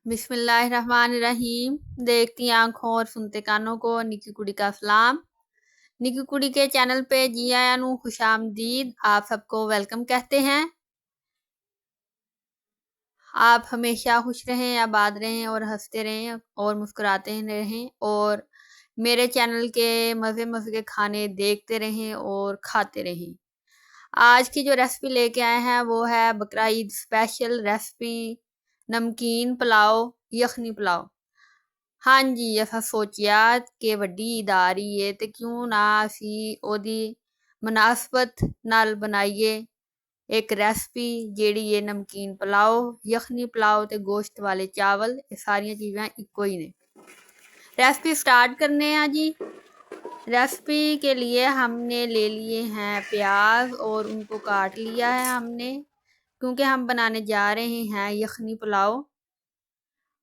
बिस्मिल्लाहिर्रहमानिर्रहीम। देखती आंखों और सुनते कानों को निकी कुड़ी का सलाम। निकी कुड़ी के चैनल पे जी आया नू खुशामदीद। आप सबको वेलकम कहते हैं। आप हमेशा खुश रहें, आबाद रहें और हंसते रहें और मुस्कुराते रहें और मेरे चैनल के मज़े मज़े के खाने देखते रहें और खाते रहें। आज की जो रेसिपी लेके आए हैं वो है बकरा ईद स्पेशल रेसिपी, नमकीन पुलाव, यखनी पुलाव। हाँ जी, असां सोचिया कि वड्डी ईद आ रही है तो क्यों ना असी ओदी मुनासबत नाल बनाइए एक रेसिपी जेड़ी ये नमकीन पुलाव, यखनी पुलाव ते गोश्त वाले चावल, ये सारियां चीज़ां इक्को ही ने। रेसिपी स्टार्ट करने हैं जी। रेसिपी के लिए हमने ले लिए हैं प्याज और उनको काट लिया है हमने, क्योंकि हम बनाने जा रहे हैं यखनी पुलाव।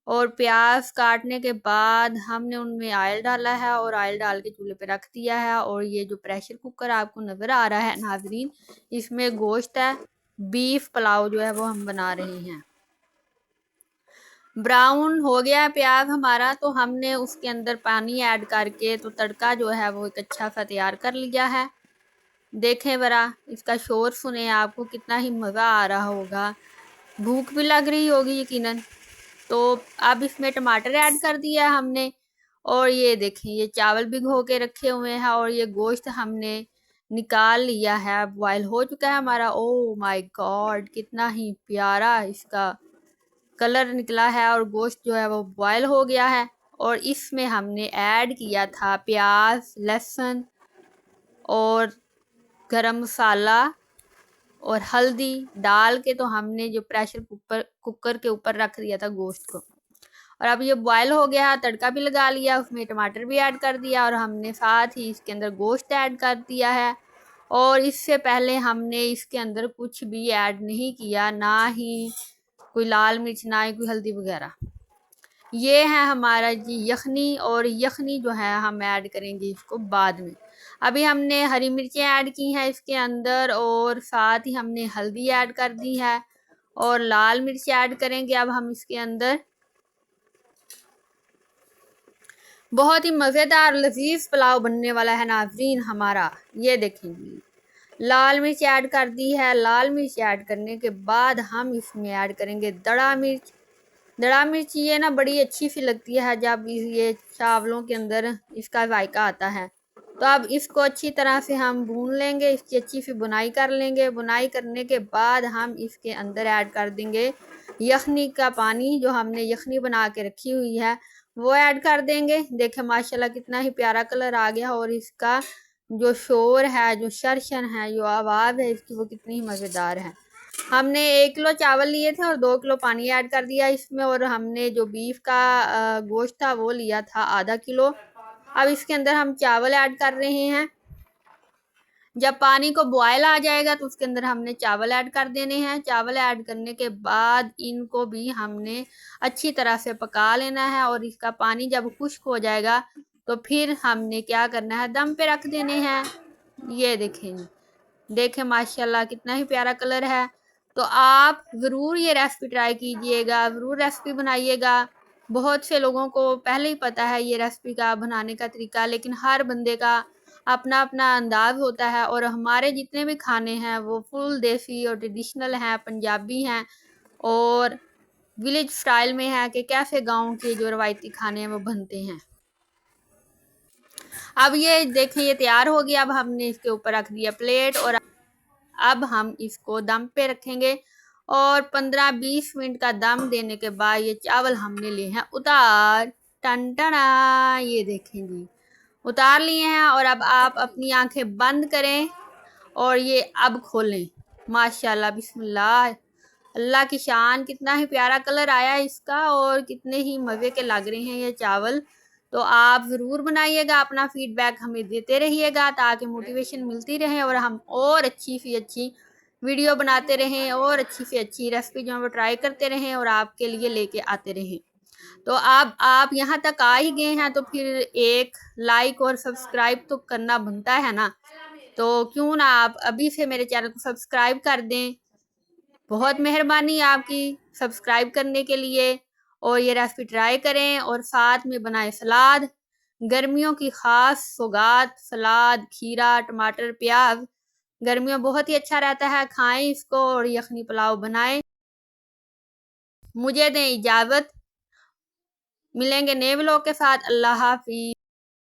और प्याज काटने के बाद हमने उनमें ऑयल डाला है और ऑयल डाल के चूल्हे पे रख दिया है। और ये जो प्रेशर कुकर आपको नज़र आ रहा है नाजरीन, इसमें गोश्त है, बीफ पुलाव जो है वो हम बना रहे हैं। ब्राउन हो गया है प्याज हमारा, तो हमने उसके अंदर पानी ऐड करके तो तड़का जो है वो एक अच्छा सा तैयार कर लिया है। देखें ज़रा, इसका शोर सुने, आपको कितना ही मज़ा आ रहा होगा, भूख भी लग रही होगी यकीनन। तो अब इसमें टमाटर ऐड कर दिया हमने और ये देखें ये चावल भिगो के रखे हुए हैं और ये गोश्त हमने निकाल लिया है, बॉयल हो चुका है हमारा। ओ माय गॉड, कितना ही प्यारा इसका कलर निकला है और गोश्त जो है वो बॉयल हो गया है। और इसमें हमने ऐड किया था प्याज, लहसुन और गरम मसाला और हल्दी डाल के, तो हमने जो प्रेशर कुकर के ऊपर रख दिया था गोश्त को। और अब ये बॉयल हो गया, तड़का भी लगा लिया, उसमें टमाटर भी ऐड कर दिया और हमने साथ ही इसके अंदर गोश्त ऐड कर दिया है। और इससे पहले हमने इसके अंदर कुछ भी ऐड नहीं किया, ना ही कोई लाल मिर्च, ना ही कोई हल्दी वगैरह। ये है हमारा जी यखनी, और यखनी जो है हम ऐड करेंगे इसको बाद में। अभी हमने हरी मिर्चें ऐड की हैं इसके अंदर और साथ ही हमने हल्दी ऐड कर दी है और लाल मिर्च ऐड करेंगे अब हम इसके अंदर। बहुत ही मज़ेदार लजीज पुलाव बनने वाला है नाजरीन हमारा। ये देखेंगे, लाल मिर्च ऐड कर दी है। लाल मिर्च ऐड करने के बाद हम इसमें ऐड करेंगे दड़ा मिर्च। दड़ा मिर्च ये ना बड़ी अच्छी सी लगती है जब ये चावलों के अंदर इसका जायका आता है। तो अब इसको अच्छी तरह से हम भून लेंगे, इसकी अच्छी सी बुनाई कर लेंगे। बुनाई करने के बाद हम इसके अंदर ऐड कर देंगे यखनी का पानी, जो हमने यखनी बना के रखी हुई है वो ऐड कर देंगे। देखें माशाल्लाह कितना ही प्यारा कलर आ गया और इसका जो शोर है, जो शरशन है, जो आवाज़ है इसकी, वो कितनी ही मज़ेदार है। हमने 1 किलो चावल लिए थे और 2 किलो पानी ऐड कर दिया इसमें। और हमने जो बीफ का गोश्त था वो लिया था आधा किलो। अब इसके अंदर हम चावल ऐड कर रहे हैं। जब पानी को बॉयल आ जाएगा तो उसके अंदर हमने चावल ऐड कर देने हैं। चावल ऐड करने के बाद इनको भी हमने अच्छी तरह से पका लेना है और इसका पानी जब खुश्क हो जाएगा तो फिर हमने क्या करना है, दम पे रख देने हैं। ये देखें माशाल्लाह कितना ही प्यारा कलर है। तो आप ज़रूर ये रेसिपी ट्राई कीजिएगा, ज़रूर रेसिपी बनाइएगा। बहुत से लोगों को पहले ही पता है ये रेसिपी का बनाने का तरीका, लेकिन हर बंदे का अपना अपना अंदाज़ होता है। और हमारे जितने भी खाने हैं वो फुल देसी और ट्रेडिशनल हैं, पंजाबी हैं और विलेज स्टाइल में है कि कैसे गांव के जो रवायती खाने हैं वो बनते हैं। अब ये देखें ये तैयार हो गया। अब हमने इसके ऊपर रख दिया प्लेट और अब हम इसको दम पे रखेंगे और 15-20 मिनट का दम देने के बाद ये चावल हमने लिए हैं उतार। टन टना, ये देखें जी, उतार लिए हैं। और अब आप अपनी आंखें बंद करें और ये अब खोलें। माशाल्लाह, बिस्मिल्लाह, अल्लाह की शान, कितना ही प्यारा कलर आया इसका और कितने ही मज़े के लग रहे हैं ये चावल। तो आप ज़रूर बनाइएगा, अपना फीडबैक हमें देते रहिएगा ताकि मोटिवेशन मिलती रहे और हम और अच्छी सी अच्छी वीडियो बनाते रहें और अच्छी से अच्छी रेसिपी जो है वो ट्राई करते रहें और आपके लिए लेके आते रहें। तो आप यहाँ तक आ ही गए हैं तो फिर एक लाइक और सब्सक्राइब तो करना बनता है ना। तो क्यों ना आप अभी से मेरे चैनल को सब्सक्राइब कर दें। बहुत मेहरबानी आपकी सब्सक्राइब करने के लिए। और ये रेसिपी ट्राई करें और साथ में बनाएं सलाद। गर्मियों की खास सौगात सलाद, खीरा, टमाटर, प्याज गर्मियों बहुत ही अच्छा रहता है। खाएं इसको और यखनी पुलाव बनाएं। मुझे दें इजाज़त, मिलेंगे नए व्लॉग के साथ। अल्लाह हाफिज़।